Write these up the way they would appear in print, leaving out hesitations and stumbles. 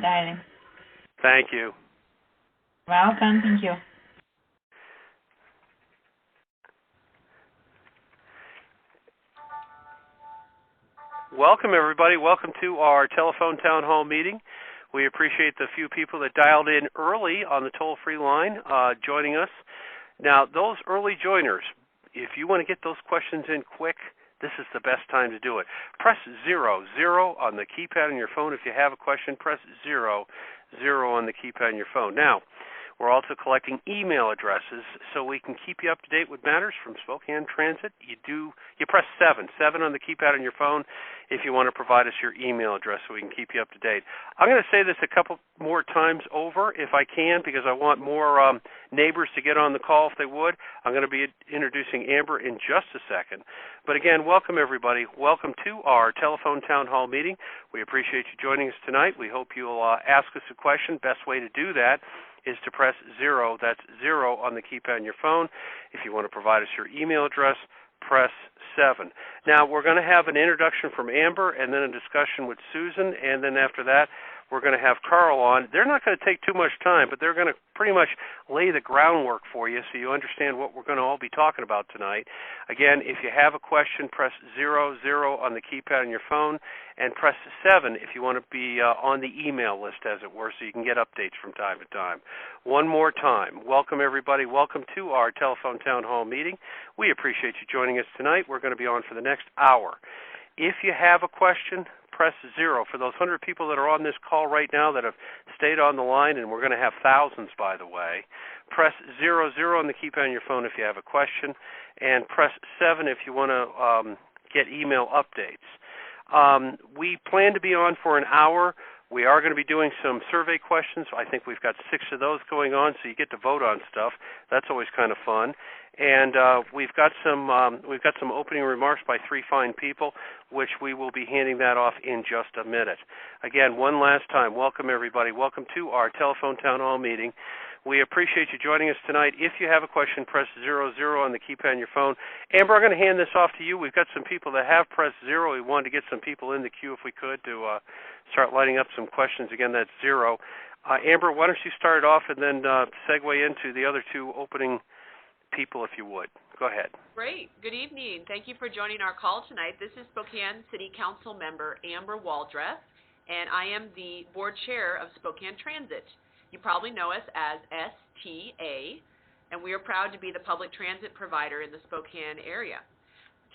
darling. Thank you. Welcome. Thank you. Welcome, everybody. Welcome to our telephone town hall meeting. We appreciate the few people that dialed in early on the toll-free line joining us. Now, those early joiners, if you want to get those questions in quick, this is the best time to do it. Press 00 on the keypad on your phone. If you have a question, press 00 on the keypad on your phone. Now, we're also collecting email addresses so we can keep you up to date with matters from Spokane Transit. You press 7 on the keypad on your phone if you want to provide us your email address so we can keep you up to date. I'm going to say this a couple more times over if I can because I want more neighbors to get on the call if they would. I'm going to be introducing Amber in just a second. But again, welcome everybody. Welcome to our telephone town hall meeting. We appreciate you joining us tonight. We hope you'll ask us a question. Best way to do that is to press 0. That's 0 on the keypad on your phone. If you want to provide us your email address, press 7. Now, we're going to have an introduction from Amber and then a discussion with Susan, and then after that, we're going to have Carl on. They're not going to take too much time, but they're going to pretty much lay the groundwork for you so you understand what we're going to all be talking about tonight. Again, if you have a question, press 00 on the keypad on your phone, and press 7 if you want to be on the email list, as it were, so you can get updates from time to time. One more time, welcome everybody. Welcome to our telephone town hall meeting. We appreciate you joining us tonight. We're going to be on for the next hour. If you have a question, press 0. For those 100 people that are on this call right now that have stayed on the line, and we're going to have thousands, by the way, press 00 on the keypad on your phone if you have a question, and press 7 if you want to get email updates. We plan to be on for an hour. We are going to be doing some survey questions. I think we've got 6 of those going on, so you get to vote on stuff. That's always kind of fun. And we've got some opening remarks by 3 fine people, which we will be handing that off in just a minute. Again, one last time, welcome everybody. Welcome to our telephone town hall meeting. We appreciate you joining us tonight. If you have a question, press 00 on the keypad on your phone. Amber, I'm going to hand this off to you. We've got some people that have pressed 0. We wanted to get some people in the queue if we could to start lighting up some questions. Again, that's 0. Amber, why don't you start off and then segue into the other 2 opening people, if you would. Go ahead. Great. Good evening. Thank you for joining our call tonight. This is Spokane City Council member Amber Waldreth, and I am the board chair of Spokane Transit. You probably know us as STA, and we are proud to be the public transit provider in the Spokane area.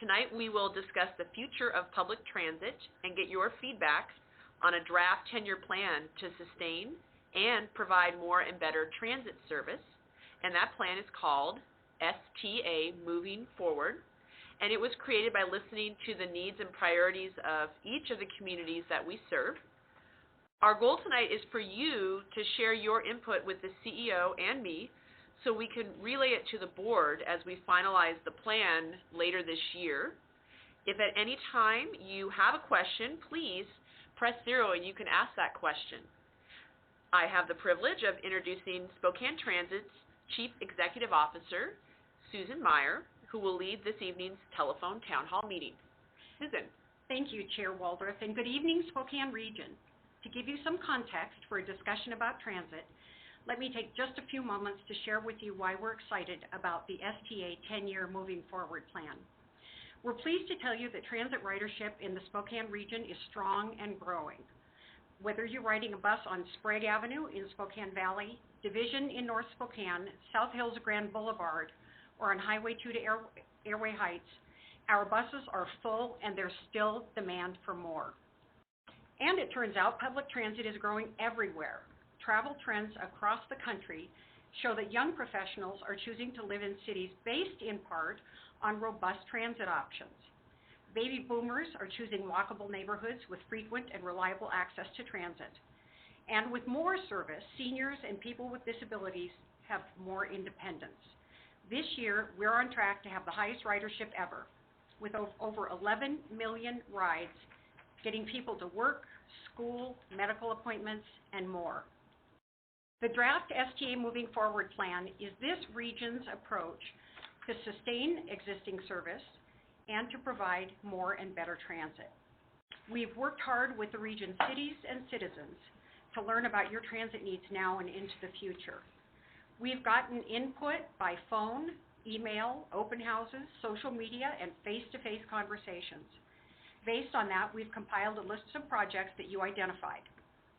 Tonight we will discuss the future of public transit and get your feedback on a draft 10-year plan to sustain and provide more and better transit service, and that plan is called STA Moving Forward, and it was created by listening to the needs and priorities of each of the communities that we serve. Our goal tonight is for you to share your input with the CEO and me so we can relay it to the board as we finalize the plan later this year. If at any time you have a question, please press 0 and you can ask that question. I have the privilege of introducing Spokane Transit's Chief Executive Officer, Susan Meyer, who will lead this evening's telephone town hall meeting. Susan. Thank you, Chair Waldreth, and good evening, Spokane Region. To give you some context for a discussion about transit, let me take just a few moments to share with you why we're excited about the STA 10-year Moving Forward plan. We're pleased to tell you that transit ridership in the Spokane region is strong and growing. Whether you're riding a bus on Sprague Avenue in Spokane Valley, Division in North Spokane, South Hills Grand Boulevard, or on Highway 2 to Airway Heights, our buses are full and there's still demand for more. And it turns out public transit is growing everywhere. Travel trends across the country show that young professionals are choosing to live in cities based in part on robust transit options. Baby boomers are choosing walkable neighborhoods with frequent and reliable access to transit. And with more service, seniors and people with disabilities have more independence. This year, we're on track to have the highest ridership ever, with over 11 million rides getting people to work, school, medical appointments, and more. The draft STA Moving Forward plan is this region's approach to sustain existing service and to provide more and better transit. We've worked hard with the region's cities and citizens to learn about your transit needs now and into the future. We've gotten input by phone, email, open houses, social media, and face-to-face conversations. Based on that, we've compiled a list of projects that you identified.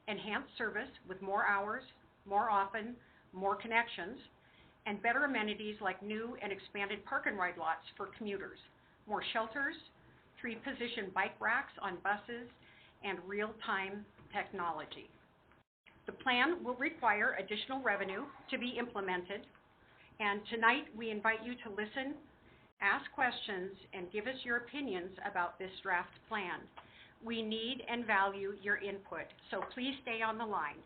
Enhanced service with more hours, more often, more connections, and better amenities like new and expanded park and ride lots for commuters, more shelters, 3-position bike racks on buses, and real-time technology. The plan will require additional revenue to be implemented, and tonight we invite you to listen, ask questions, and give us your opinions about this draft plan. We need and value your input, so please stay on the line.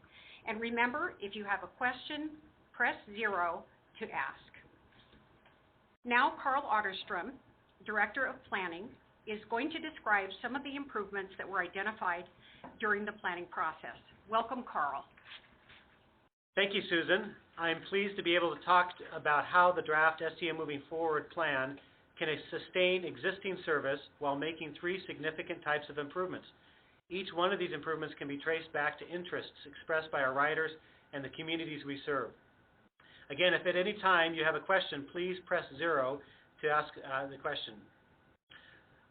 And remember, if you have a question, press 0 to ask. Now, Carl Otterstrom, Director of Planning, is going to describe some of the improvements that were identified during the planning process. Welcome, Carl. Thank you, Susan. I am pleased to be able to talk about how the draft STA Moving Forward plan can sustain existing service while making 3 significant types of improvements. Each one of these improvements can be traced back to interests expressed by our riders and the communities we serve. Again, if at any time you have a question, please press 0 to ask the question.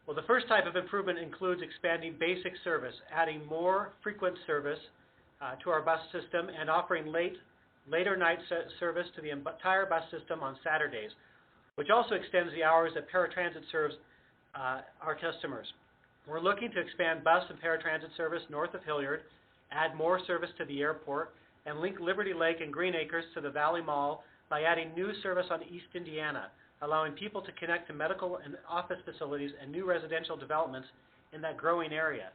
Well, the first type of improvement includes expanding basic service, adding more frequent service to our bus system, and offering later night service to the entire bus system on Saturdays, which also extends the hours that paratransit serves our customers. We're looking to expand bus and paratransit service north of Hilliard, add more service to the airport, and link Liberty Lake and Green Acres to the Valley Mall by adding new service on East Indiana, allowing people to connect to medical and office facilities and new residential developments in that growing area.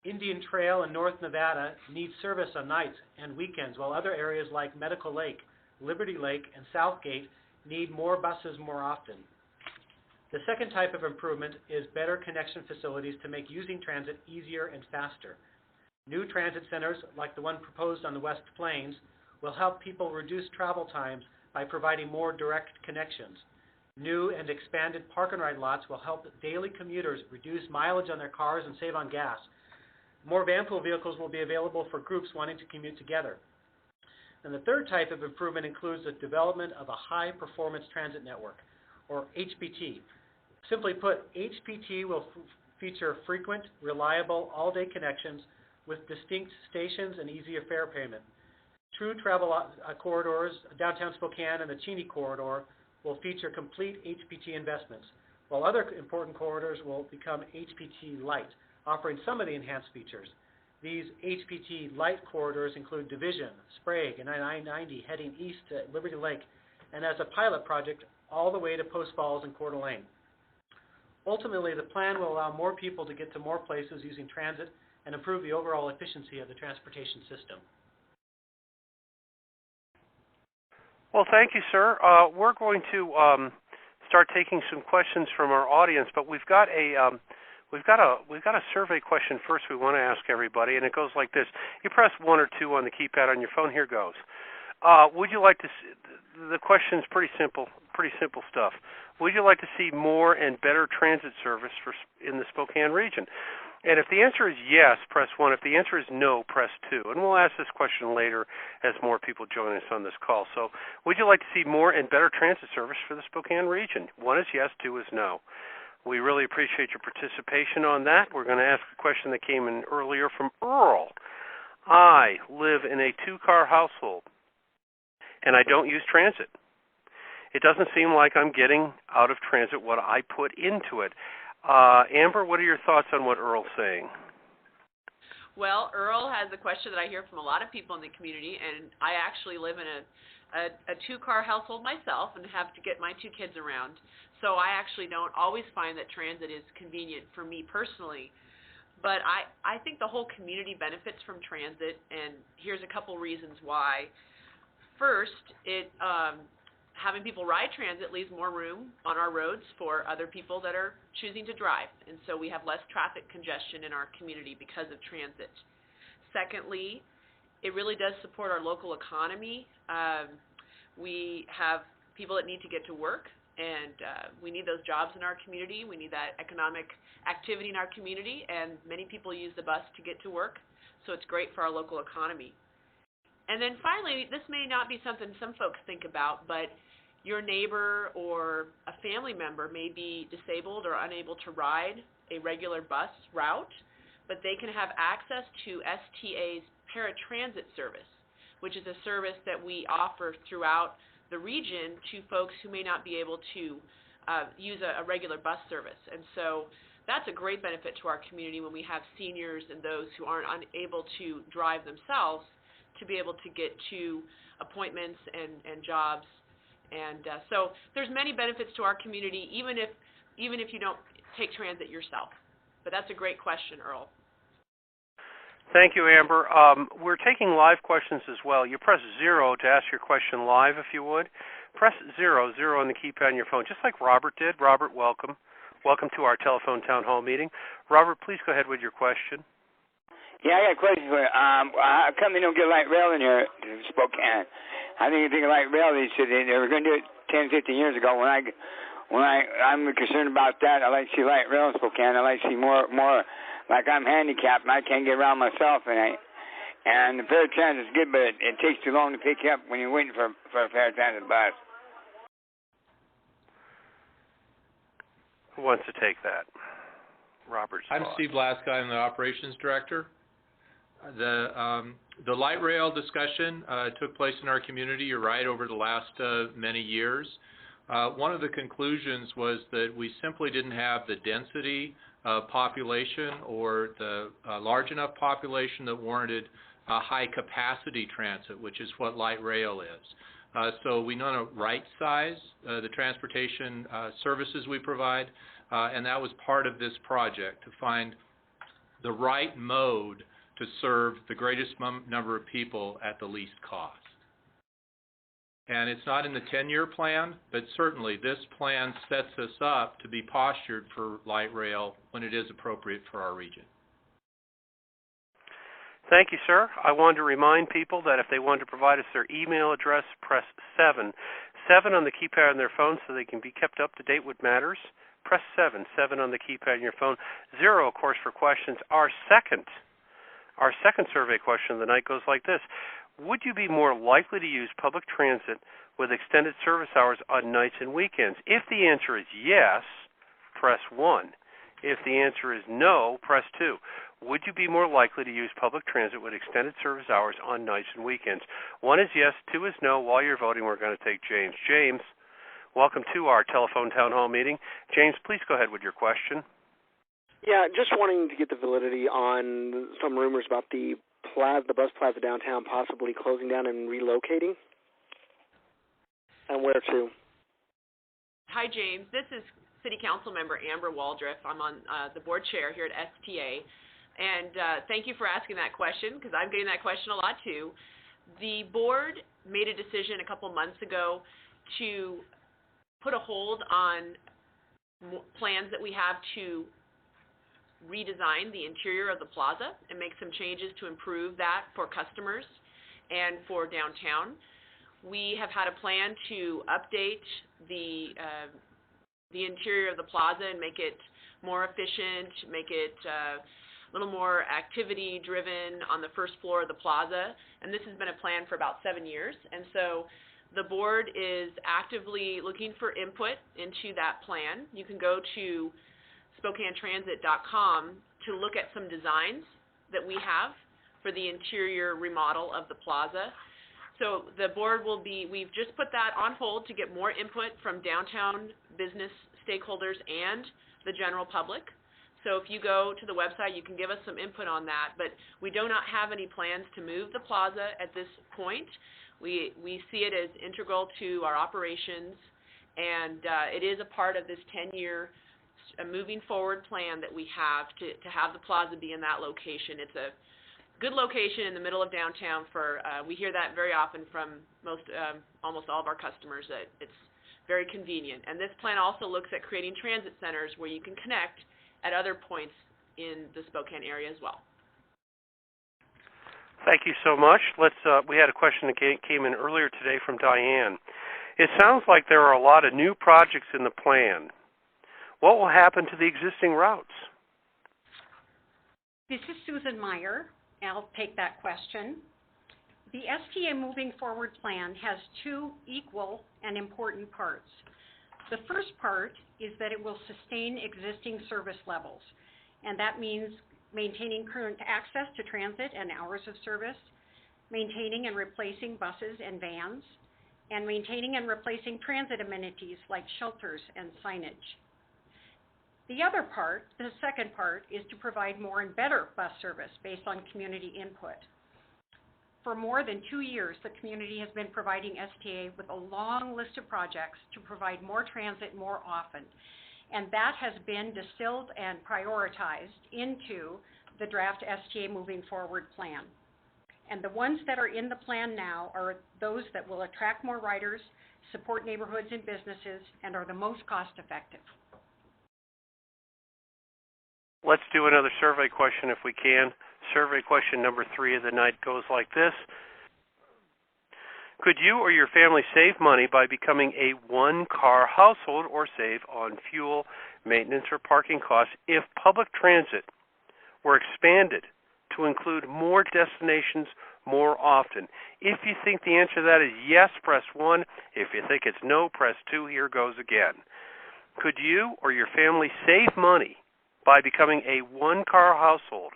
Indian Trail and North Nevada need service on nights and weekends, while other areas like Medical Lake, Liberty Lake, and Southgate need more buses more often. The second type of improvement is better connection facilities to make using transit easier and faster. New transit centers, like the one proposed on the West Plains, will help people reduce travel times by providing more direct connections. New and expanded park and ride lots will help daily commuters reduce mileage on their cars and save on gas. More vanpool vehicles will be available for groups wanting to commute together. And the third type of improvement includes the development of a high-performance transit network, or HPT. Simply put, HPT will feature frequent, reliable, all-day connections with distinct stations and easier fare payment. True travel corridors, downtown Spokane and the Cheney corridor, will feature complete HPT investments, while other important corridors will become HPT Light, offering some of the enhanced features. These HPT Light corridors include Division, Sprague, and I-90 heading east to Liberty Lake, and as a pilot project, all the way to Post Falls and Coeur d'Alene. Ultimately, the plan will allow more people to get to more places using transit and improve the overall efficiency of the transportation system. Well, thank you, sir. We're going to start taking some questions from our audience, but we've got a survey question first we want to ask everybody, and it goes like this. You press 1 or 2 on the keypad on your phone. Here goes. Would you like to see, the question's pretty simple stuff. Would you like to see more and better transit service in the Spokane region? And if the answer is yes, press 1. If the answer is no, press 2. And we'll ask this question later as more people join us on this call. So would you like to see more and better transit service for the Spokane region? 1 is yes, 2 is no. We really appreciate your participation on that. We're going to ask a question that came in earlier from Earl. I live in a 2-car household, and I don't use transit. It doesn't seem like I'm getting out of transit what I put into it. Amber, what are your thoughts on what Earl's saying? Well, Earl has a question that I hear from a lot of people in the community, and I actually live in a 2-car household myself and have to get my 2 kids around. So I actually don't always find that transit is convenient for me personally. But I think the whole community benefits from transit, and here's a couple reasons why. First, having people ride transit leaves more room on our roads for other people that are choosing to drive, and so we have less traffic congestion in our community because of transit. Secondly, it really does support our local economy. We have people that need to get to work, and we need those jobs in our community. We need that economic activity in our community, and many people use the bus to get to work. so it's great for our local economy. And then finally, this may not be something some folks think about, but your neighbor or a family member may be disabled or unable to ride a regular bus route, but they can have access to STA's paratransit service, which is a service that we offer throughout the region to folks who may not be able to use a regular bus service. And so that's a great benefit to our community when we have seniors and those who aren't unable to drive themselves to be able to get to appointments and jobs. And so there's many benefits to our community, even if you don't take transit yourself. But that's a great question, Earl. Thank you, Amber. We're taking live questions as well. You press 0 to ask your question live, if you would. Press 0 on the keypad on your phone, just like Robert did. Robert, welcome. Welcome to our telephone town hall meeting. Robert, please go ahead with your question. Yeah, I got a question for you. How come they don't get light rail in here in Spokane? I think light rail, they said they were going to do it 10, 15 years ago. I'm concerned about that. I like to see light rail in Spokane. I like to see more. Like I'm handicapped and I can't get around myself, and the paratransit is good, but it takes too long to pick you up when you're waiting for a paratransit bus. Who wants to take that? Robert's I'm thought. Steve Laska. I'm the operations director. The light rail discussion took place in our community, you're right, over the last many years. One of the conclusions was that we simply didn't have the density of population or the large enough population that warranted high capacity transit, which is what light rail is. So we want to right size the transportation services we provide, and that was part of this project, to find the right mode to serve the greatest number of people at the least cost. And it's not in the 10-year plan, but certainly this plan sets us up to be postured for light rail when it is appropriate for our region. Thank you, sir. I wanted to remind people that if they wanted to provide us their email address, press 7. 7 on the keypad on their phone so they can be kept up to date with matters. Press 7. 7 on the keypad on your phone. 0, of course, for questions. Our second survey question of the night goes like this. Would you be more likely to use public transit with extended service hours on nights and weekends? If the answer is yes, press 1. If the answer is no, press 2. Would you be more likely to use public transit with extended service hours on nights and weekends? 1 is yes, 2 is no. While you're voting, we're going to take James. James, welcome to our telephone town hall meeting. James, please go ahead with your question. Yeah, just wanting to get the validity on some rumors about the bus plaza downtown possibly closing down and relocating, and where to. Hi, James. This is City Council Member Amber Waldreth. I'm on the board chair here at STA. And thank you for asking that question, because I'm getting that question a lot too. The board made a decision a couple months ago to put a hold on plans that we have to redesign the interior of the plaza and make some changes to improve that for customers and for downtown. We have had a plan to update the interior of the plaza and make it more efficient, make it a little more activity driven on the first floor of the plaza, and this has been a plan for about 7 years. And so the board is actively looking for input into that plan. You can go to SpokaneTransit.com to look at some designs that we have for the interior remodel of the plaza. So the board we've just put that on hold to get more input from downtown business stakeholders and the general public. So if you go to the website, you can give us some input on that, but we do not have any plans to move the plaza at this point. We see it as integral to our operations, and it is a part of this 10-year moving forward plan that we have to have the plaza be in that location. It's a good location in the middle of downtown we hear that very often from almost all of our customers, that it's very convenient. And this plan also looks at creating transit centers where you can connect at other points in the Spokane area as well. Thank you so much. We had a question that came in earlier today from Diane. It sounds like there are a lot of new projects in the plan. What will happen to the existing routes? This is Susan Meyer, I'll take that question. The STA Moving Forward Plan has two equal and important parts. The first part is that it will sustain existing service levels, and that means maintaining current access to transit and hours of service, maintaining and replacing buses and vans, and maintaining and replacing transit amenities like shelters and signage. The other part, the second part, is to provide more and better bus service based on community input. For more than 2 years, the community has been providing STA with a long list of projects to provide more transit more often, and that has been distilled and prioritized into the draft STA Moving Forward plan. And the ones that are in the plan now are those that will attract more riders, support neighborhoods and businesses, and are the most cost-effective. Let's do another survey question if we can. Survey question number 3 of the night goes like this. Could you or your family save money by becoming a one-car household or save on fuel, maintenance, or parking costs if public transit were expanded to include more destinations more often? If you think the answer to that is yes, press 1. If you think it's no, press 2. Here goes again. Could you or your family save money by becoming a one-car household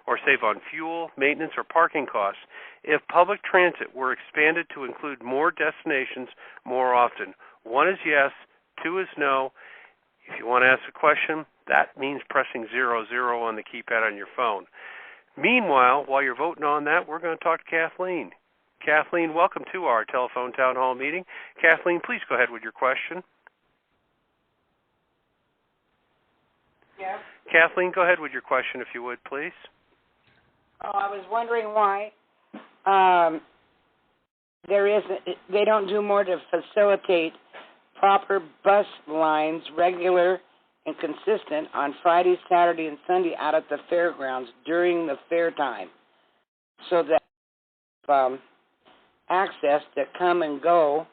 or save on fuel, maintenance, or parking costs if public transit were expanded to include more destinations more often? 1 is yes, 2 is no. If you want to ask a question, that means pressing 00 on the keypad on your phone. Meanwhile, while you're voting on that, we're going to talk to Kathleen. Kathleen, welcome to our telephone town hall meeting. Kathleen, please go ahead with your question. Yes. Kathleen, go ahead with your question if you would, please. Oh, I was wondering why they don't do more to facilitate proper bus lines, regular and consistent, on Friday, Saturday, and Sunday out at the fairgrounds during the fair time, so that access to come and go,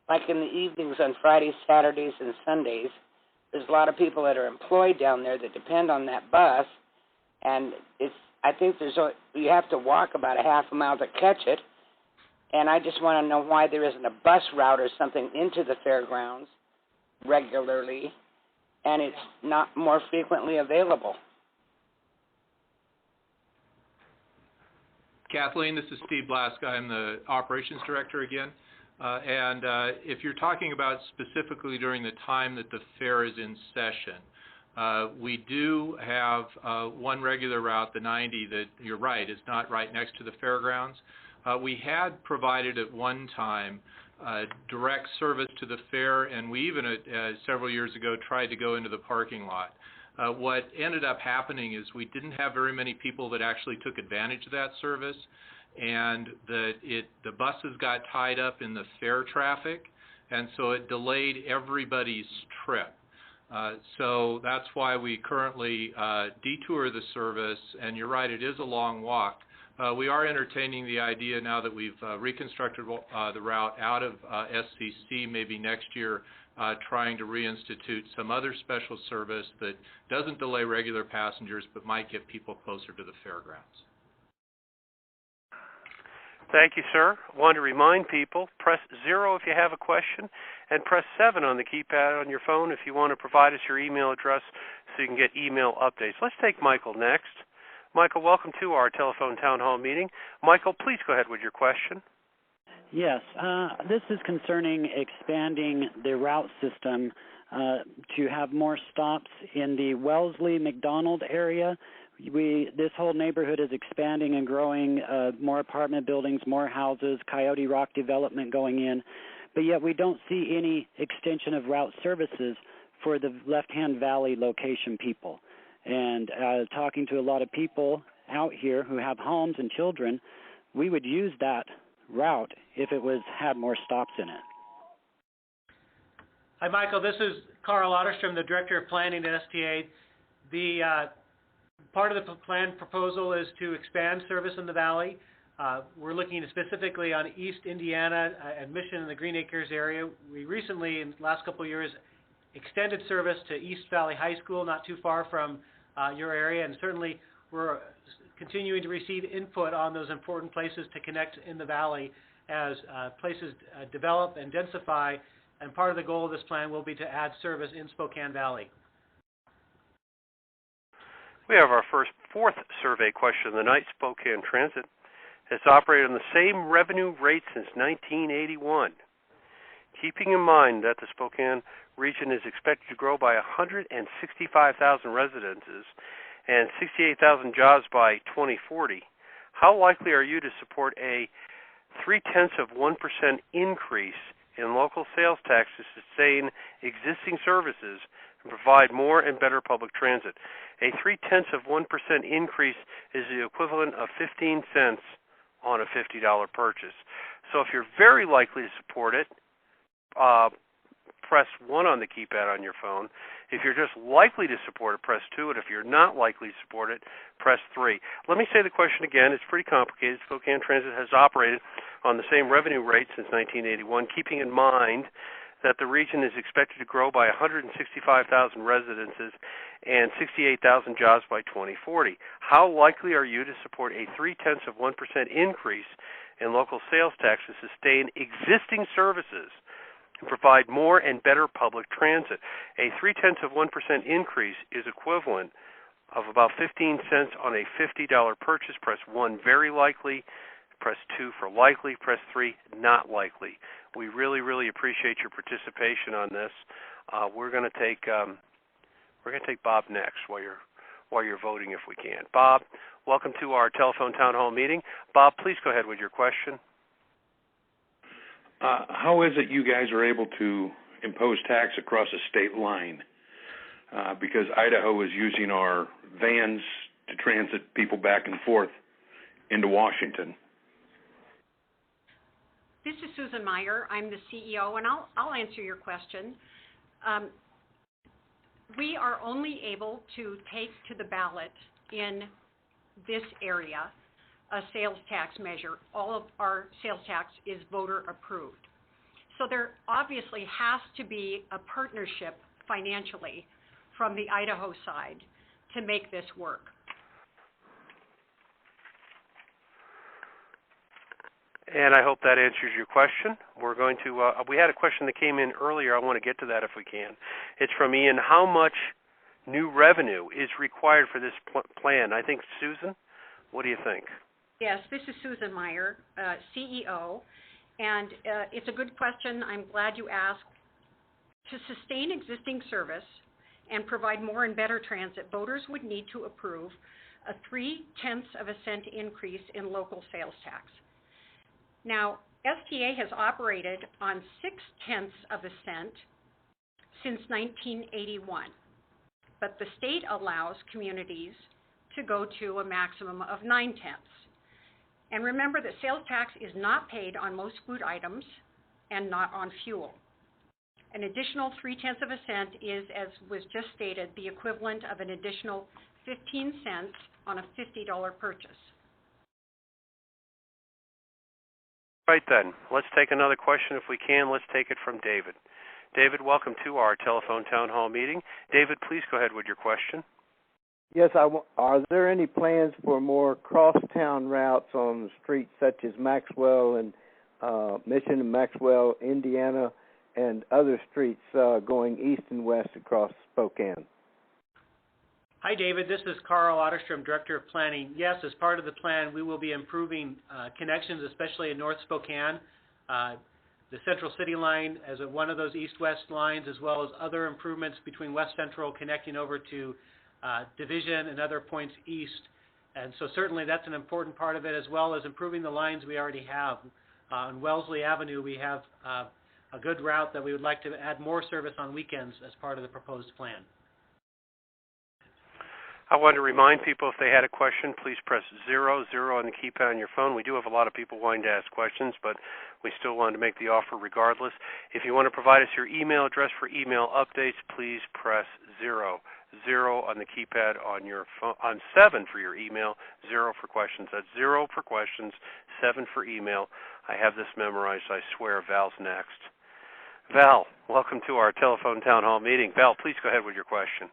like in the evenings on Fridays, Saturdays, and Sundays. There's a lot of people that are employed down there that depend on that bus, and I think you have to walk about a half a mile to catch it, and I just want to know why there isn't a bus route or something into the fairgrounds regularly, and it's not more frequently available. Kathleen, this is Steve Blaska. I'm the operations director again. And if you're talking about specifically during the time that the fair is in session, we do have one regular route, the 90, that you're right, is not right next to the fairgrounds. We had provided at one time direct service to the fair, and we even several years ago tried to go into the parking lot. What ended up happening is we didn't have very many people that actually took advantage of that service, and the buses got tied up in the fair traffic, and so it delayed everybody's trip. So that's why we currently detour the service, and you're right, it is a long walk. We are entertaining the idea now that we've reconstructed the route out of SCC maybe next year, trying to reinstitute some other special service that doesn't delay regular passengers but might get people closer to the fairgrounds. Thank you, sir. I want to remind people, press 0 if you have a question, and press 7 on the keypad on your phone if you want to provide us your email address so you can get email updates. Let's take Michael next. Michael, welcome to our telephone town hall meeting. Michael, please go ahead with your question. Yes, this is concerning expanding the route system to have more stops in the Wellesley McDonald area. This whole neighborhood is expanding and growing, more apartment buildings, more houses, Coyote Rock development going in, but yet we don't see any extension of route services for the Left-Hand Valley location people. And talking to a lot of people out here who have homes and children, we would use that route if it had more stops in it. Hi, Michael. This is Carl Otterstrom, the Director of Planning at STA. The part of the plan proposal is to expand service in the valley. We're looking specifically on East Indiana and Mission and the Green Acres area. We recently, in the last couple of years, extended service to East Valley High School, not too far from your area, and certainly we're continuing to receive input on those important places to connect in the valley as places develop and densify, and part of the goal of this plan will be to add service in Spokane Valley. We have our fourth survey question of the night. Spokane Transit has operated on the same revenue rate since 1981. Keeping in mind that the Spokane region is expected to grow by 165,000 residences and 68,000 jobs by 2040, how likely are you to support a 0.3% increase in local sales tax to sustain existing services and provide more and better public transit? A 0.3% increase is the equivalent of 15 cents on a $50 purchase. So if you're very likely to support it, press 1 on the keypad on your phone. If you're just likely to support it, press 2. And if you're not likely to support it, press 3. Let me say the question again. It's pretty complicated. Spokane Transit has operated on the same revenue rate since 1981, keeping in mind that the region is expected to grow by 165,000 residences and 68,000 jobs by 2040. How likely are you to support a 0.3% increase in local sales tax to sustain existing services and provide more and better public transit? A 0.3% increase is equivalent of about 15 cents on a $50 purchase. Press 1, very likely. Press 2 for likely. Press 3, not likely. We really, really appreciate your participation on this. We're going to take Bob next while you're voting, if we can. Bob, welcome to our telephone town hall meeting. Bob, please go ahead with your question. How is it you guys are able to impose tax across a state line? Because Idaho is using our vans to transit people back and forth into Washington. This is Susan Meyer. I'm the CEO, and I'll answer your question. We are only able to take to the ballot in this area a sales tax measure. All of our sales tax is voter approved. So there obviously has to be a partnership financially from the Idaho side to make this work. And I hope that answers your question. We're going to, we had a question that came in earlier. I want to get to that if we can. It's from Ian. How much new revenue is required for this plan? I think, Susan, what do you think? Yes, this is Susan Meyer, CEO, and it's a good question. I'm glad you asked. To sustain existing service and provide more and better transit, voters would need to approve a 0.3 cent increase in local sales tax. Now, STA has operated on 0.6 cents since 1981, but the state allows communities to go to a maximum of 0.9. And remember that sales tax is not paid on most food items and not on fuel. An additional 0.3 cent is, as was just stated, the equivalent of an additional 15 cents on a $50 purchase. Right then, let's take another question if we can. Let's take it from David. David, welcome to our telephone town hall meeting. David, please go ahead with your question. Yes, are there any plans for more cross-town routes on streets such as Maxwell and Mission and Maxwell, Indiana, and other streets going east and west across Spokane? Hi, David. This is Carl Otterstrom, Director of Planning. Yes, as part of the plan, we will be improving connections, especially in North Spokane. The Central City line as one of those east-west lines, as well as other improvements between West Central connecting over to Division and other points east. And so certainly that's an important part of it, as well as improving the lines we already have. On Wellesley Avenue, we have a good route that we would like to add more service on weekends as part of the proposed plan. I want to remind people if they had a question, please press 0 on the keypad on your phone. We do have a lot of people wanting to ask questions, but we still wanted to make the offer regardless. If you want to provide us your email address for email updates, please press 0 on the keypad on your phone, on 7 for your email, 0 for questions. That's 0 for questions, 7 for email. I have this memorized, I swear. Val's next. Val, welcome to our telephone town hall meeting. Val, please go ahead with your question.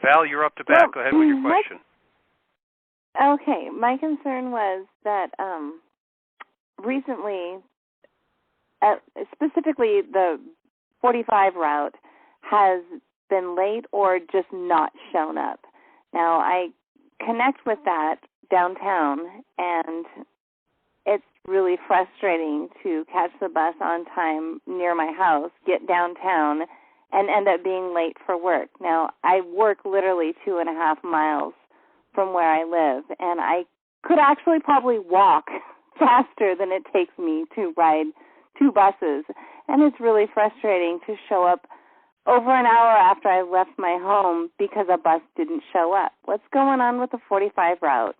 Val, you're up to bat. Go ahead with your question. Okay, my concern was that recently, specifically the 45 route has been late or just not shown up. Now, I connect with that downtown, and it's really frustrating to catch the bus on time near my house, get downtown, and end up being late for work. Now, I work literally 2.5 miles from where I live, and I could actually probably walk faster than it takes me to ride 2 buses, and it's really frustrating to show up over an hour after I left my home because a bus didn't show up. What's going on with the 45 route?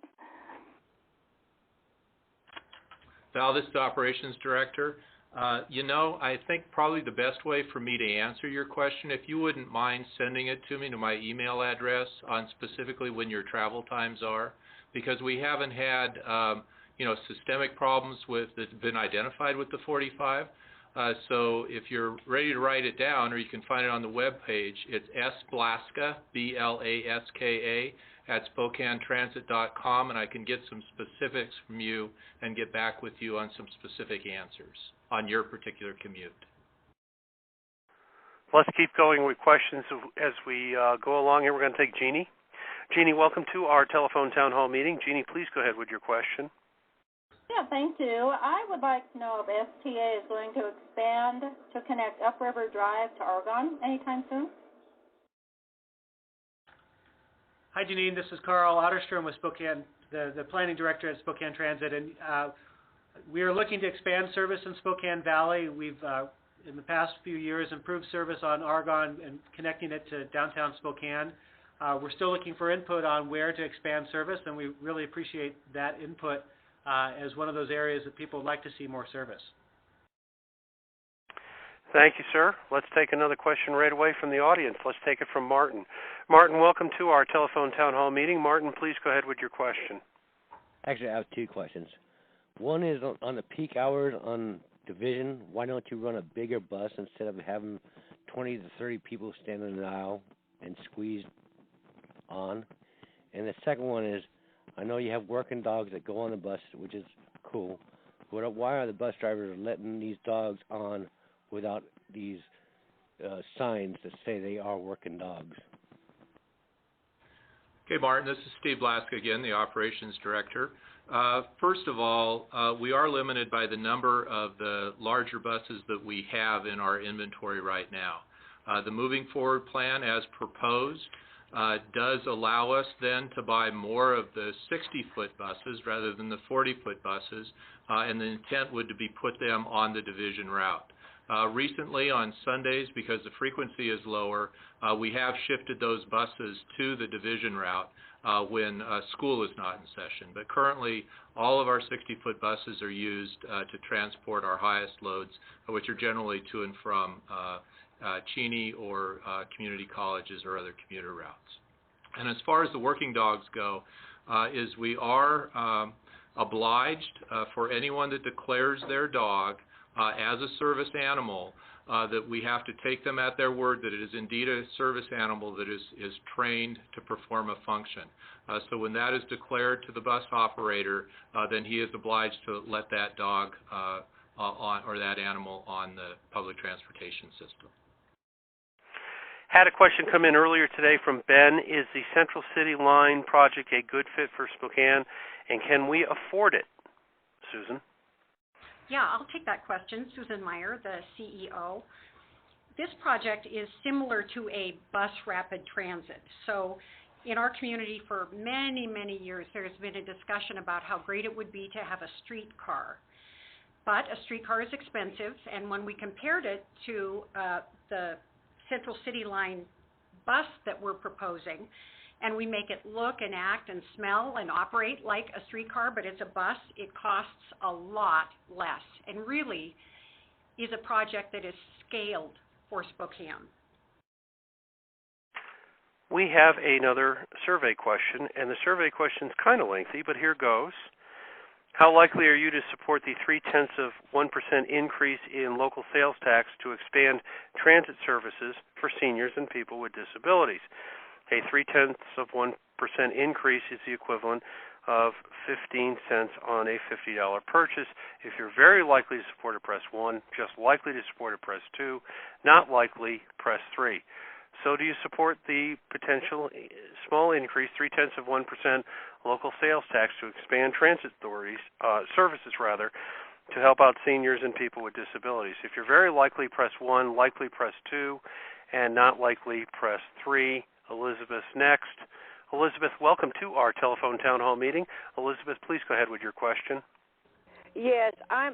Val, this is the Operations Director. I think probably the best way for me to answer your question, if you wouldn't mind sending it to me to my email address on specifically when your travel times are, because we haven't had, systemic problems that's been identified with the 45. So if you're ready to write it down, or you can find it on the web page, it's sblaska, B-L-A-S-K-A, at SpokaneTransit.com, and I can get some specifics from you and get back with you on some specific answers on your particular commute. Let's keep going with questions as we go along here. We're going to take Jeannie. Jeannie, welcome to our telephone town hall meeting. Jeannie, please go ahead with your question. Yeah, thank you. I would like to know if STA is going to expand to connect Upriver Drive to Argonne anytime soon. Hi, Janine. This is Carl Otterstrom with Spokane, the Planning Director at Spokane Transit, and we are looking to expand service in Spokane Valley. We've, in the past few years, improved service on Argonne and connecting it to downtown Spokane. We're still looking for input on where to expand service, and we really appreciate that input as one of those areas that people would like to see more service. Thank you, sir. Let's take another question right away from the audience. Let's take it from Martin. Martin, welcome to our telephone town hall meeting. Martin, please go ahead with your question. Actually, I have 2 questions. One is on the peak hours on Division, why don't you run a bigger bus instead of having 20 to 30 people stand in the aisle and squeeze on? And the second one is, I know you have working dogs that go on the bus, which is cool, but why are the bus drivers letting these dogs on without these signs that say they are working dogs? Okay, Martin, this is Steve Blaska again, the Operations Director. First of all, we are limited by the number of the larger buses that we have in our inventory right now. The Moving Forward plan, as proposed, does allow us then to buy more of the 60-foot buses rather than the 40-foot buses, and the intent would to be put them on the Division route. Recently on Sundays, because the frequency is lower, we have shifted those buses to the Division route when school is not in session. But currently, all of our 60-foot buses are used to transport our highest loads, which are generally to and from Cheney or community colleges or other commuter routes. And as far as the working dogs go, is we are obliged for anyone that declares their dog as a service animal, that we have to take them at their word that it is indeed a service animal that is trained to perform a function. So when that is declared to the bus operator, then he is obliged to let that dog on, or that animal on the public transportation system. Had a question come in earlier today from Ben. Is the Central City Line project a good fit for Spokane, and can we afford it? Susan? Yeah, I'll take that question. Susan Meyer, the CEO. This project is similar to a bus rapid transit. So in our community for many, many years, there's been a discussion about how great it would be to have a streetcar. But a streetcar is expensive, and when we compared it to the Central City Line bus that we're proposing, and we make it look and act and smell and operate like a streetcar, but it's a bus, it costs a lot less, and really is a project that is scaled for Spokane. We have another survey question, and the survey question is kind of lengthy, but here goes. How likely are you to support the 0.3% increase in local sales tax to expand transit services for seniors and people with disabilities? A 0.3% increase is the equivalent of 15 cents on a $50 purchase. If you're very likely to support it, press 1. Just likely to support it, press 2. Not likely, press 3. So do you support the potential small increase, 0.3% local sales tax to expand transit authorities, services rather, to help out seniors and people with disabilities? If you're very likely, press 1. Likely, press 2. And not likely, press 3. Elizabeth's next. Elizabeth, welcome to our telephone town hall meeting. Elizabeth, please go ahead with your question. Yes, I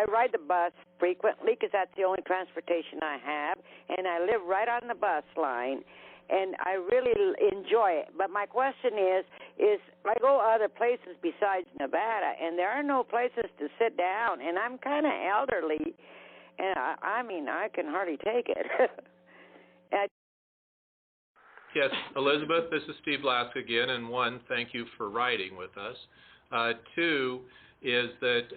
ride the bus frequently because that's the only transportation I have, and I live right on the bus line, and I really enjoy it. But my question is I go other places besides Nevada, and there are no places to sit down, and I'm kind of elderly, and I can hardly take it. Yes, Elizabeth, this is Steve Blask again, and 1, thank you for riding with us. 2 is that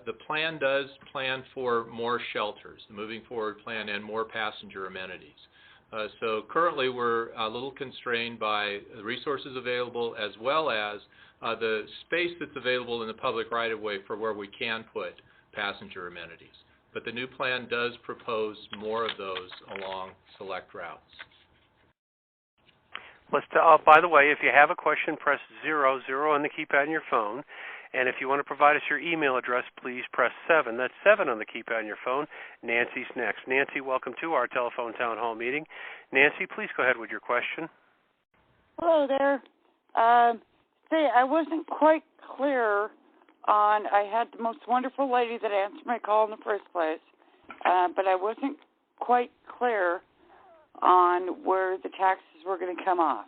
the plan does plan for more shelters, the Moving Forward plan, and more passenger amenities. So currently we're a little constrained by the resources available as well as the space that's available in the public right-of-way for where we can put passenger amenities. But the new plan does propose more of those along select routes. By the way, if you have a question, press 00 on the keypad on your phone. And if you want to provide us your email address, please press 7. That's 7 on the keypad on your phone. Nancy's next. Nancy, welcome to our telephone town hall meeting. Nancy, please go ahead with your question. Hello there. I wasn't quite clear on, I had the most wonderful lady that answered my call in the first place, but I wasn't quite clear on where the taxes were going to come off.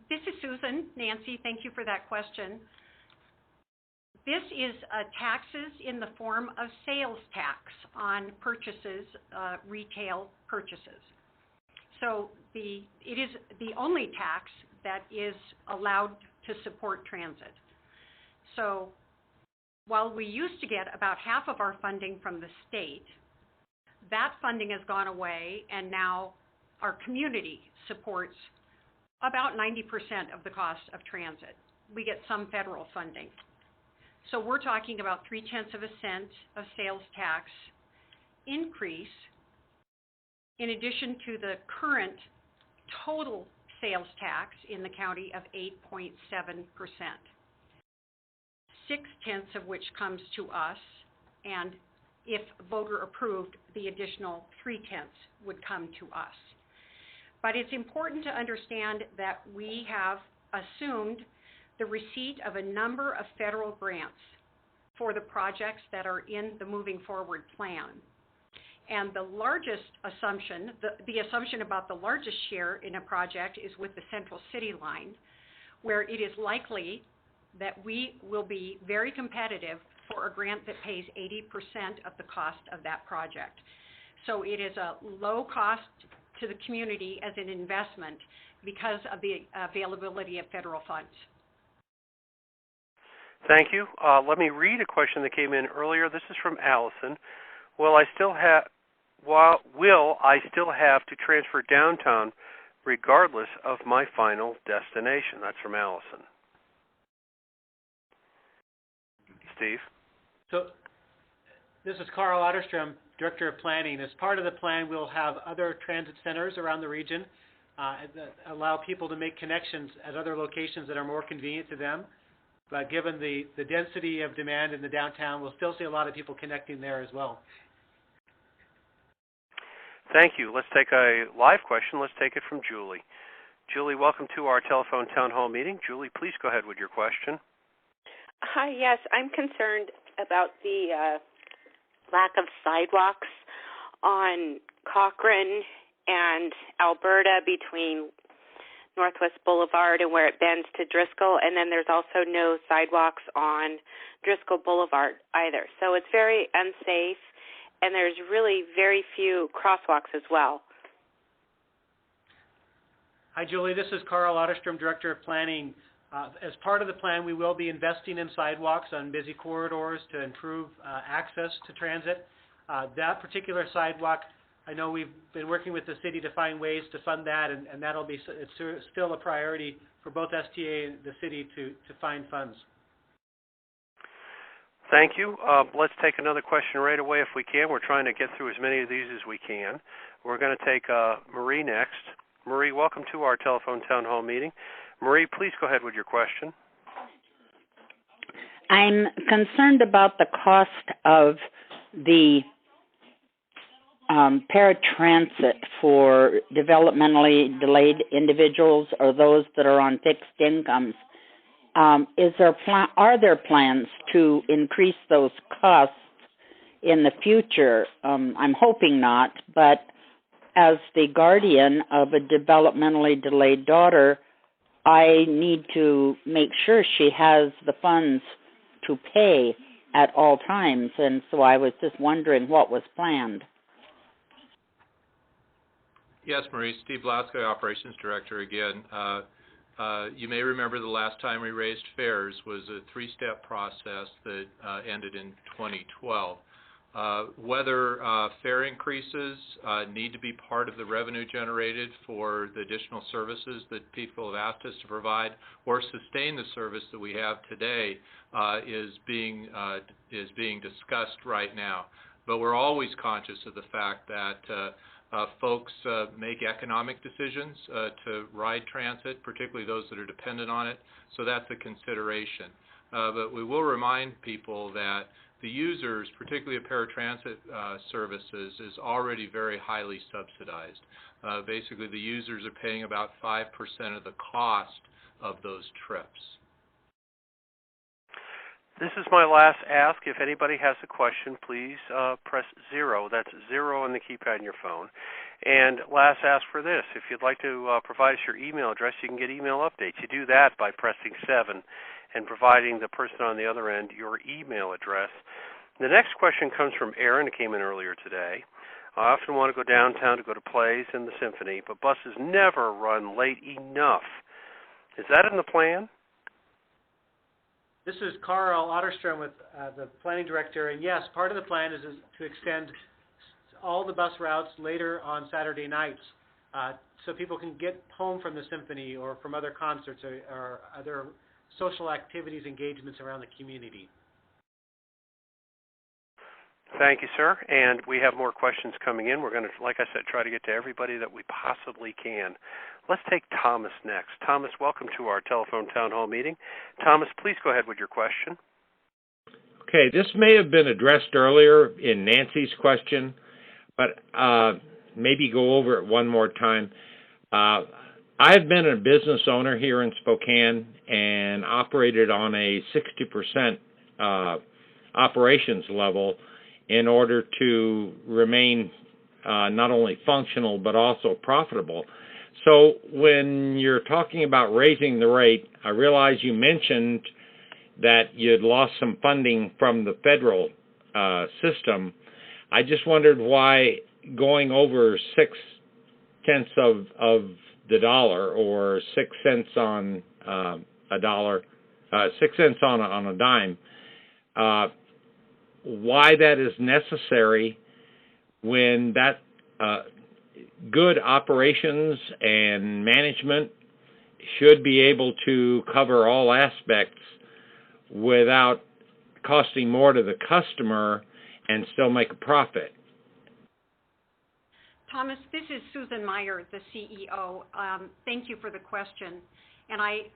This is Susan. Nancy, thank you for that question. This is taxes in the form of sales tax on purchases, retail purchases. So it is the only tax that is allowed to support transit. So while we used to get about half of our funding from the state, that funding has gone away, and now our community supports about 90% of the cost of transit. We get some federal funding. So we're talking about 0.3 cents of sales tax increase in addition to the current total sales tax in the county of 8.7%. 0.6 of which comes to us, and if voter approved, the additional 0.3 would come to us. But it's important to understand that we have assumed the receipt of a number of federal grants for the projects that are in the Moving Forward plan. And the largest assumption, the assumption about the largest share in a project is with the Central City line, where it is likely that we will be very competitive for a grant that pays 80% of the cost of that project. So it is a low cost to the community as an investment because of the availability of federal funds. Thank you. Let me read a question that came in earlier. This is from Allison. Will I still have to transfer downtown regardless of my final destination? That's from Allison. Steve? So this is Carl Otterstrom, Director of Planning. As part of the plan, we'll have other transit centers around the region that allow people to make connections at other locations that are more convenient to them. But given the density of demand in the downtown, we'll still see a lot of people connecting there as well. Thank you. Let's take a live question. Let's take it from Julie. Julie, welcome to our telephone town hall meeting. Julie, please go ahead with your question. Hi, yes, I'm concerned about the lack of sidewalks on Cochrane and Alberta between Northwest Boulevard and where it bends to Driscoll, and then there's also no sidewalks on Driscoll Boulevard either. So it's very unsafe, and there's really very few crosswalks as well. Hi, Julie. This is Carl Otterstrom, Director of Planning. As part of the plan, we will be investing in sidewalks on busy corridors to improve access to transit. That particular sidewalk I know we've been working with the city to find ways to fund that, and that'll be, it's still a priority for both STA and the city to find funds. Thank you. Let's take another question right away if we can. We're trying to get through as many of these as we can. We're going to take Marie next. Marie, welcome to our telephone town hall meeting. Marie, please go ahead with your question. I'm concerned about the cost of the paratransit for developmentally delayed individuals or those that are on fixed incomes. Are there plans to increase those costs in the future? I'm hoping not, but as the guardian of a developmentally delayed daughter, I need to make sure she has the funds to pay at all times, and so I was just wondering what was planned. Yes, Marie. Steve Blaskoy, Operations Director again. You may remember the last time we raised fares was a three-step process that ended in 2012. Whether fare increases need to be part of the revenue generated for the additional services that people have asked us to provide, or sustain the service that we have today, is being discussed right now. But we're always conscious of the fact that folks make economic decisions to ride transit, particularly those that are dependent on it. So that's a consideration. But we will remind people that the users, particularly of paratransit services, is already very highly subsidized. Basically, the users are paying about 5% of the cost of those trips. This is my last ask. If anybody has a question, please press 0. That's 0 on the keypad on your phone. And last ask for this. If you'd like to provide us your email address, you can get email updates. You do that by pressing 7 and providing the person on the other end your email address. The next question comes from Aaron. It came in earlier today. I often want to go downtown to go to plays and the symphony, but buses never run late enough. Is that in the plan? This is Carl Otterstrom with the Planning Director, and yes, part of the plan is to extend all the bus routes later on Saturday nights so people can get home from the symphony or from other concerts or other social activities, engagements around the community. Thank you, sir. And we have more questions coming in. We're going to, like I said, try to get to everybody that we possibly can. Let's take Thomas next. Thomas, welcome to our telephone town hall meeting. Thomas, please go ahead with your question. Okay, this may have been addressed earlier in Nancy's question, but maybe go over it one more time. I've been a business owner here in Spokane and operated on a 60% operations level in order to remain not only functional but also profitable. So when you're talking about raising the rate, I realize you mentioned that you'd lost some funding from the federal system. I just wondered why going over 0.6 of the dollar, or 6 cents on a dollar, 6 cents on a dime, why that is necessary when that good operations and management should be able to cover all aspects without costing more to the customer and still make a profit. Thomas, this is Susan Meyer, the CEO. Thank you for the question. And I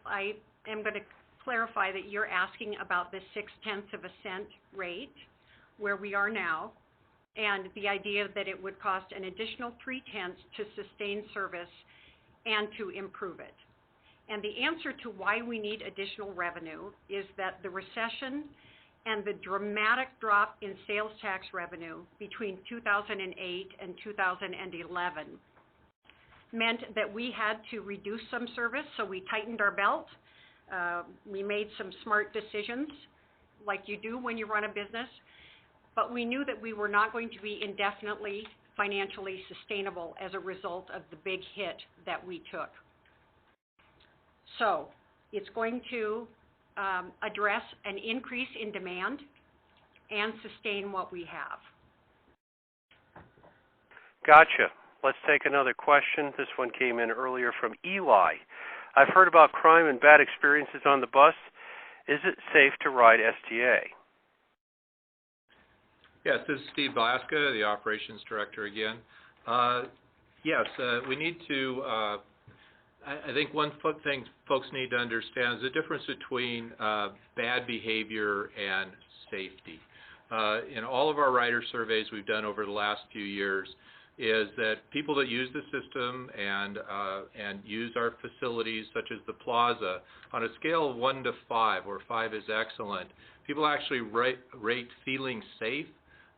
am going to clarify that you're asking about the 0.6 cent rate, where we are now, and the idea that it would cost an additional 0.3 to sustain service and to improve it. And the answer to why we need additional revenue is that the recession and the dramatic drop in sales tax revenue between 2008 and 2011 meant that we had to reduce some service, so we tightened our belt. We made some smart decisions, like you do when you run a business, but we knew that we were not going to be indefinitely financially sustainable as a result of the big hit that we took. So it's going to address an increase in demand and sustain what we have. Gotcha. Let's take another question. This one came in earlier from Eli. I've heard about crime and bad experiences on the bus. Is it safe to ride STA? Yes, this is Steve Blaska, the Operations Director again. Yes, we need to, I think one thing folks need to understand is the difference between bad behavior and safety. In all of our rider surveys we've done over the last few years is that people that use the system and use our facilities such as the plaza, on a scale of 1 to 5, where 5 is excellent, people actually rate feeling safe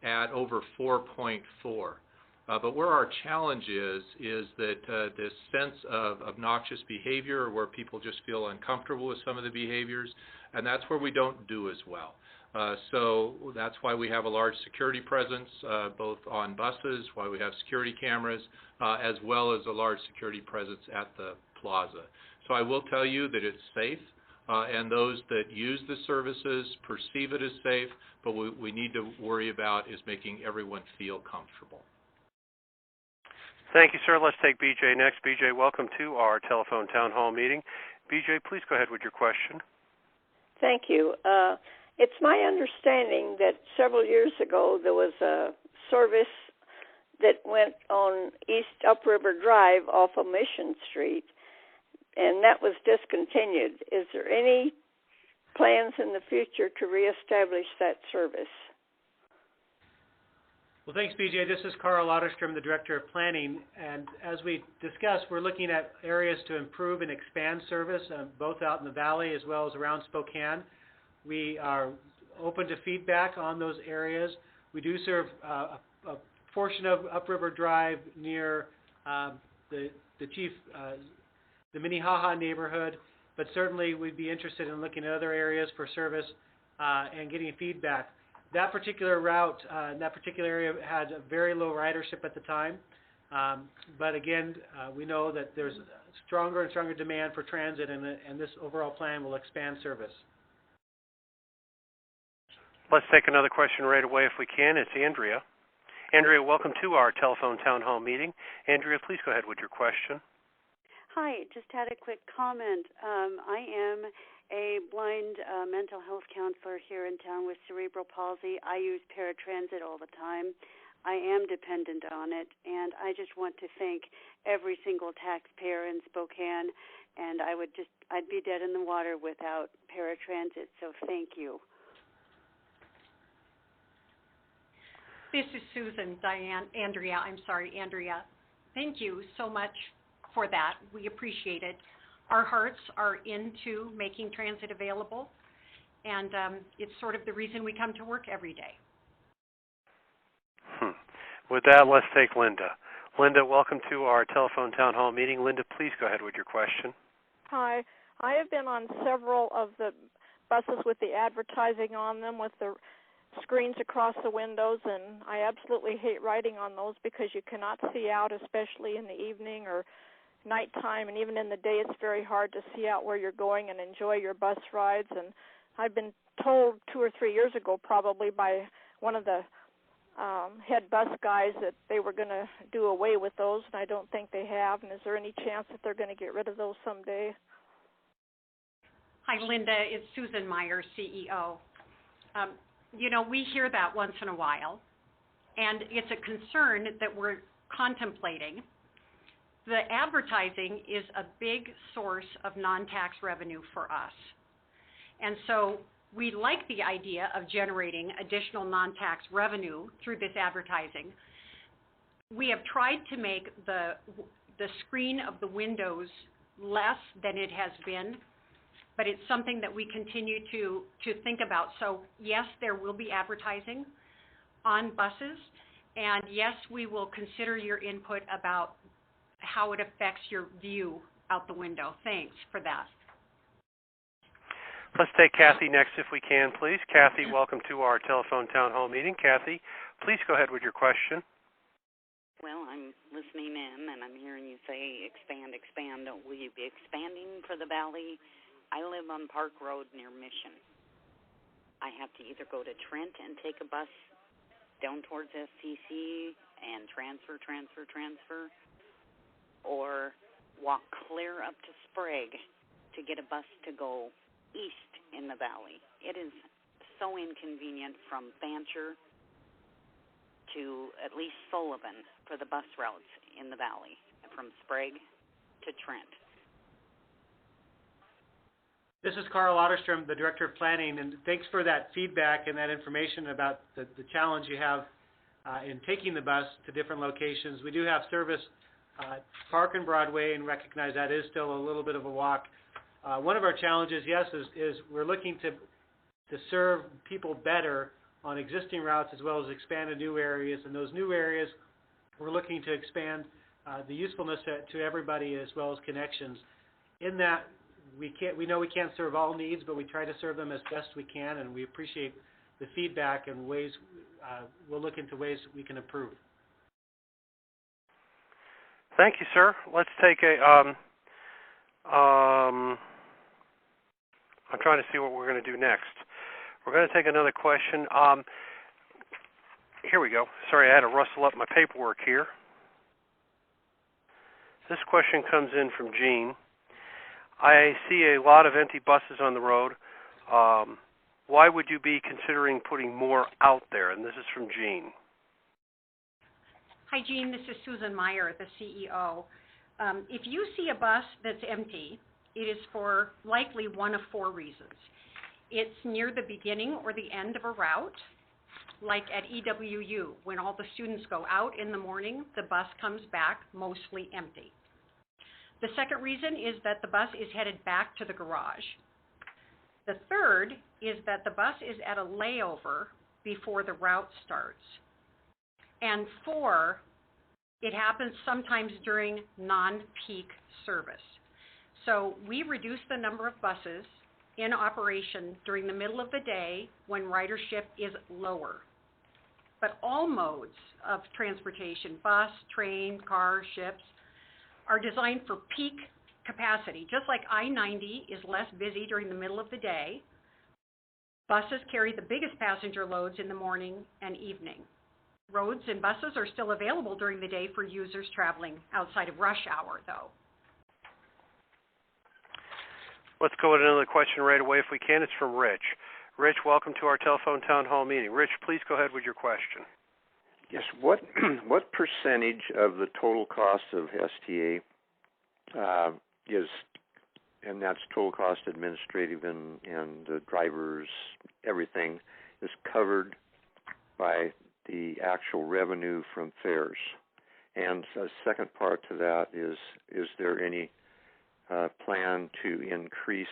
at over 4.4. But where our challenge is that this sense of obnoxious behavior, where people just feel uncomfortable with some of the behaviors, and that's where we don't do as well. So that's why we have a large security presence, both on buses, why we have security cameras, as well as a large security presence at the plaza. So I will tell you that it's safe, and those that use the services perceive it as safe, but what we need to worry about is making everyone feel comfortable. Thank you, sir. Let's take BJ next. BJ, welcome to our telephone town hall meeting. BJ, please go ahead with your question. Thank you. It's my understanding that several years ago there was a service that went on East Upriver Drive off of Mission Street, and that was discontinued. Is there any plans in the future to reestablish that service? Well, thanks, BJ. This is Carl Otterstrom, the Director of Planning, and as we discussed, we're looking at areas to improve and expand service, both out in the valley as well as around Spokane. We are open to feedback on those areas. We do serve a portion of Upriver Drive near the Minnehaha neighborhood, but certainly we'd be interested in looking at other areas for service and getting feedback. That particular route, that particular area had a very low ridership at the time, but again, we know that there's stronger and stronger demand for transit, and this overall plan will expand service. Let's take another question right away if we can. It's Andrea. Andrea, welcome to our telephone town hall meeting. Andrea, please go ahead with your question. Hi, just had a quick comment. I am a blind mental health counselor here in town with cerebral palsy. I use paratransit all the time. I am dependent on it, and I just want to thank every single taxpayer in Spokane, and I'd be dead in the water without paratransit, so thank you. This is Susan, Andrea. Thank you so much for that. We appreciate it. Our hearts are into making transit available, and it's sort of the reason we come to work every day. With that, let's take Linda. Linda, welcome to our telephone town hall meeting. Linda, please go ahead with your question. Hi. I have been on several of the buses with the advertising on them, with the screens across the windows, and I absolutely hate riding on those because you cannot see out, especially in the evening or nighttime, and even in the day it's very hard to see out where you're going and enjoy your bus rides. And I've been told 2 or 3 years ago probably by one of the head bus guys that they were going to do away with those, and I don't think they have. And is there any chance that they're going to get rid of those someday? Hi, Linda. It's Susan Meyer, CEO. We hear that once in a while, and it's a concern that we're contemplating. The advertising is a big source of non-tax revenue for us. And so we like the idea of generating additional non-tax revenue through this advertising. We have tried to make the screen of the windows less than it has been, but it's something that we continue to think about. So yes, there will be advertising on buses, and yes, we will consider your input about how it affects your view out the window. Thanks for that. Let's take Kathy next if we can, please. Kathy, welcome to our telephone town hall meeting. Kathy, please go ahead with your question. Well, I'm listening in, and I'm hearing you say expand. Will you be expanding for the valley? I live on Park Road near Mission. I have to either go to Trent and take a bus down towards SCC and transfer, or walk clear up to Sprague to get a bus to go east in the valley. It is so inconvenient from Fancher to at least Sullivan for the bus routes in the valley, from Sprague to Trent. This is Carl Otterstrom, the Director of Planning, and thanks for that feedback and that information about the challenge you have in taking the bus to different locations. We do have service Park and Broadway, and recognize that is still a little bit of a walk. One of our challenges, yes, is we're looking to serve people better on existing routes as well as expand to new areas. And those new areas, we're looking to expand the usefulness to everybody as well as connections. In that, we know we can't serve all needs, but we try to serve them as best we can, and we appreciate the feedback and ways we'll look into ways we can improve. Thank you, sir. Let's take a I'm trying to see what we're going to do next. We're going to take another question. Here we go. Sorry, I had to rustle up my paperwork here. This question comes in from Gene. I see a lot of empty buses on the road. Why would you be considering putting more out there? And this is from Gene. Hi, Jean. This is Susan Meyer, the CEO. If you see a bus that's empty, it is for likely one of four reasons. It's near the beginning or the end of a route, like at EWU. When all the students go out in the morning, the bus comes back mostly empty. The second reason is that the bus is headed back to the garage. The third is that the bus is at a layover before the route starts. And four, it happens sometimes during non-peak service. So we reduce the number of buses in operation during the middle of the day when ridership is lower. But all modes of transportation, bus, train, car, ships, are designed for peak capacity. Just like I-90 is less busy during the middle of the day, buses carry the biggest passenger loads in the morning and evening. Roads and buses are still available during the day for users traveling outside of rush hour, though. Let's go with another question right away if we can. It's from Rich. Rich, welcome to our telephone town hall meeting. Rich, please go ahead with your question. Yes. What percentage of the total cost of STA is, and that's total cost administrative and the drivers, everything, is covered by the actual revenue from fares? And the second part to that is there any plan to increase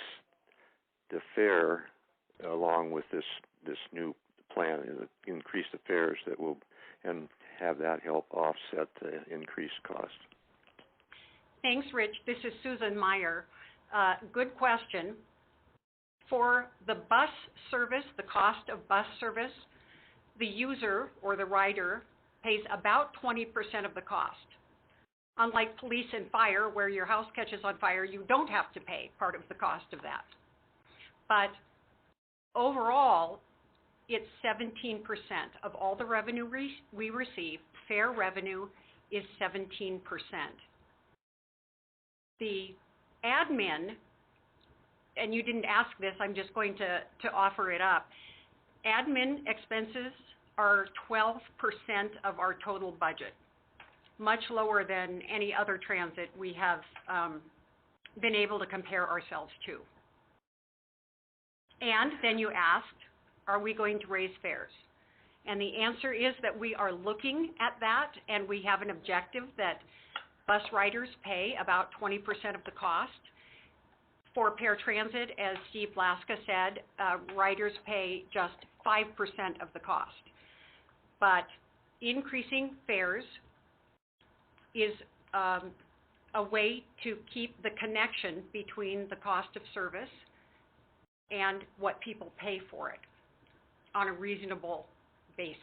the fare along with this new plan, increase the fares that will, and have that help offset the increased cost? Thanks, Rich. This is Susan Meyer. Good question. For the bus service, the cost of bus service, the user or the rider pays about 20% of the cost. Unlike police and fire, where your house catches on fire, you don't have to pay part of the cost of that. But overall, it's 17% of all the revenue we receive. Fare revenue is 17%. The admin, and you didn't ask this, I'm just going to offer it up. Admin expenses are 12% of our total budget, much lower than any other transit we have been able to compare ourselves to. And then you asked, are we going to raise fares? And the answer is that we are looking at that, and we have an objective that bus riders pay about 20% of the cost. For paratransit, as Steve Blaska said, riders pay just 5% of the cost. But increasing fares is a way to keep the connection between the cost of service and what people pay for it on a reasonable basis.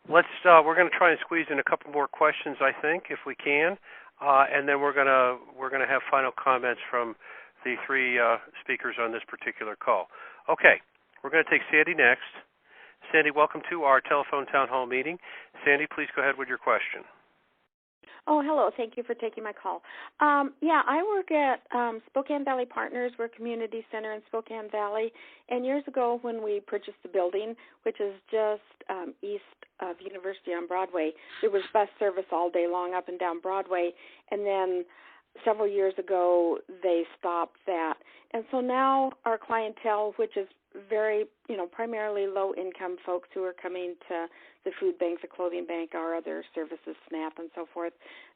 We're going to try and squeeze in a couple more questions, I think, if we can, and then we're going to have final comments from the three speakers on this particular call. Okay, we're going to take Sandy next. Sandy, welcome to our telephone town hall meeting. Sandy, please go ahead with your question. Oh, hello. Thank you for taking my call. I work at Spokane Valley Partners. We're a community center in Spokane Valley. And years ago when we purchased the building, which is just east of University on Broadway, there was bus service all day long up and down Broadway. And then several years ago, they stopped that. And so now our clientele, which is very, primarily low-income folks who are coming to the food bank, the clothing bank, our other services, SNAP, and so forth,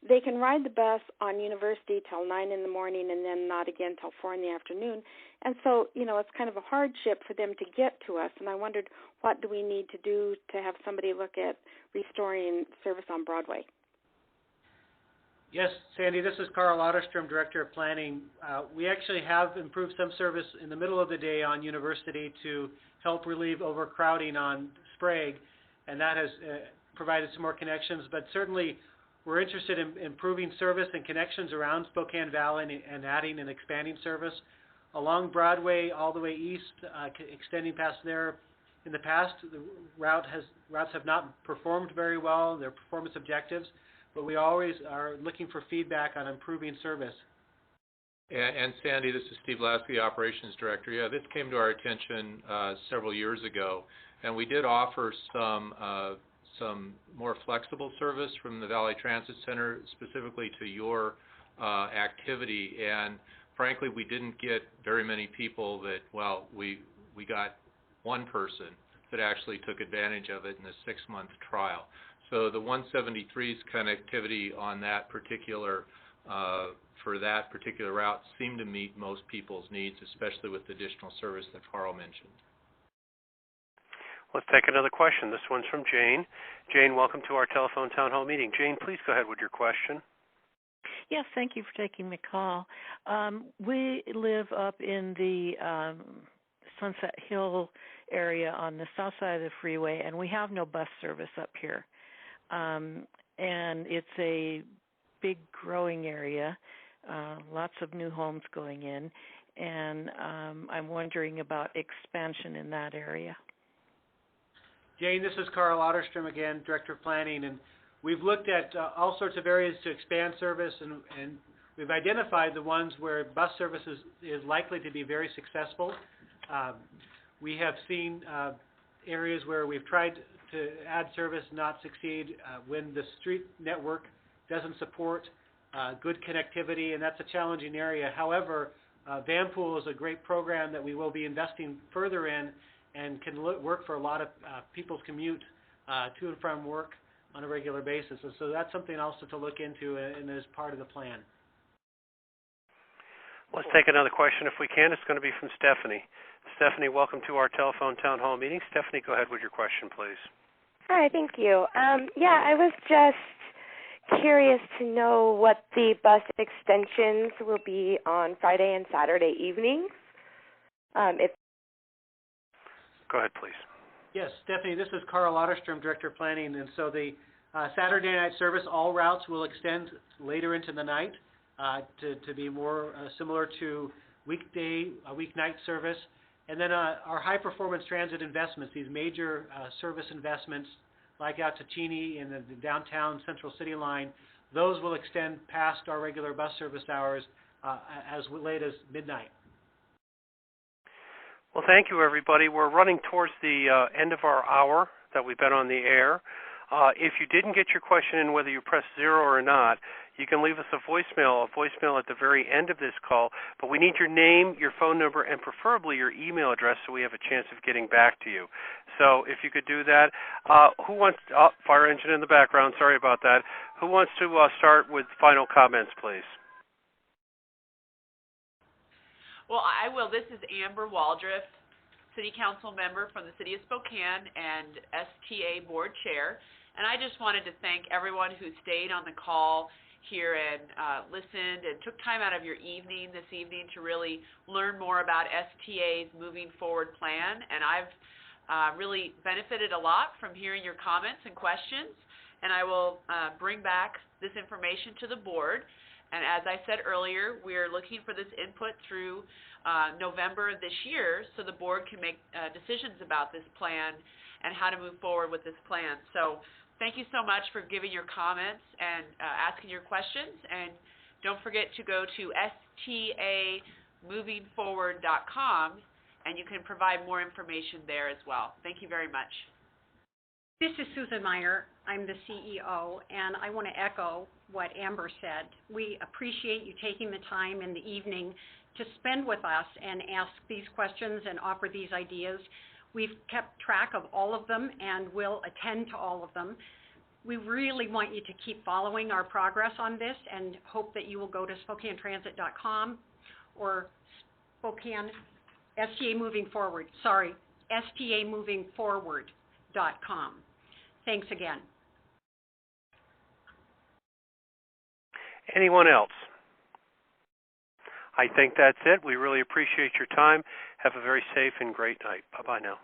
they can ride the bus on University till 9 in the morning and then not again till 4 in the afternoon. And so, it's kind of a hardship for them to get to us. And I wondered, what do we need to do to have somebody look at restoring service on Broadway? Yes, Sandy, this is Carl Otterstrom, Director of Planning. We actually have improved some service in the middle of the day on University to help relieve overcrowding on Sprague, and that has provided some more connections. But certainly we're interested in improving service and connections around Spokane Valley and adding and expanding service. Along Broadway all the way east, extending past there, in the past, the routes have not performed very well, their performance objectives, but we always are looking for feedback on improving service. And Sandy, this is Steve Lasky, Operations Director. Yeah, this came to our attention several years ago, and we did offer some more flexible service from the Valley Transit Center, specifically to your activity. And frankly, we didn't get very many people that, we got one person that actually took advantage of it in a 6-month trial. So the 173's connectivity on that particular, for that particular route seemed to meet most people's needs, especially with the additional service that Carl mentioned. Let's take another question. This one's from Jane. Jane, welcome to our telephone town hall meeting. Jane, please go ahead with your question. Yes, thank you for taking my call. We live up in the Sunset Hill area on the south side of the freeway, and we have no bus service up here. And it's a big growing area, lots of new homes going in, and I'm wondering about expansion in that area. Jane, this is Carl Otterstrom again, Director of Planning, and we've looked at all sorts of areas to expand service, and we've identified the ones where bus service is likely to be very successful. We have seen areas where we've tried to add service not succeed when the street network doesn't support good connectivity, and that's a challenging area. However, Vanpool is a great program that we will be investing further in and can work for a lot of people's commute to and from work on a regular basis. And so that's something also to look into and as part of the plan. Let's take another question if we can. It's going to be from Stephanie. Stephanie, welcome to our telephone town hall meeting. Stephanie, go ahead with your question, please. Hi, thank you. I was just curious to know what the bus extensions will be on Friday and Saturday evenings. Go ahead, please. Yes, Stephanie, this is Carl Otterstrom, Director of Planning, and so the Saturday night service, all routes will extend later into the night to be more similar to weeknight service. And then our high-performance transit investments, these major service investments, like out to Cheney and the downtown Central City line, those will extend past our regular bus service hours as late as midnight. Well, thank you, everybody. We're running towards the end of our hour that we've been on the air. If you didn't get your question in, whether you press 0 or not, you can leave us a voicemail at the very end of this call. But we need your name, your phone number, and preferably your email address so we have a chance of getting back to you. So if you could do that. Who wants fire engine in the background, sorry about that. Who wants to start with final comments, please? Well, I will. This is Amber Waldriff, City Council member from the City of Spokane and STA Board Chair. And I just wanted to thank everyone who stayed on the call here and listened and took time out of your evening this evening to really learn more about STA's moving forward plan. And I've really benefited a lot from hearing your comments and questions. And I will bring back this information to the board. And as I said earlier, we're looking for this input through November of this year so the board can make decisions about this plan and how to move forward with this plan. So thank you so much for giving your comments and asking your questions. And don't forget to go to stamovingforward.com, and you can provide more information there as well. Thank you very much. This is Susan Meyer. I'm the CEO, and I want to echo what Amber said. We appreciate you taking the time in the evening to spend with us and ask these questions and offer these ideas. We've kept track of all of them and will attend to all of them. We really want you to keep following our progress on this and hope that you will go to SpokaneTransit.com or STAmovingforward.com. Thanks again. Anyone else? I think that's it. We really appreciate your time. Have a very safe and great night. Bye-bye now.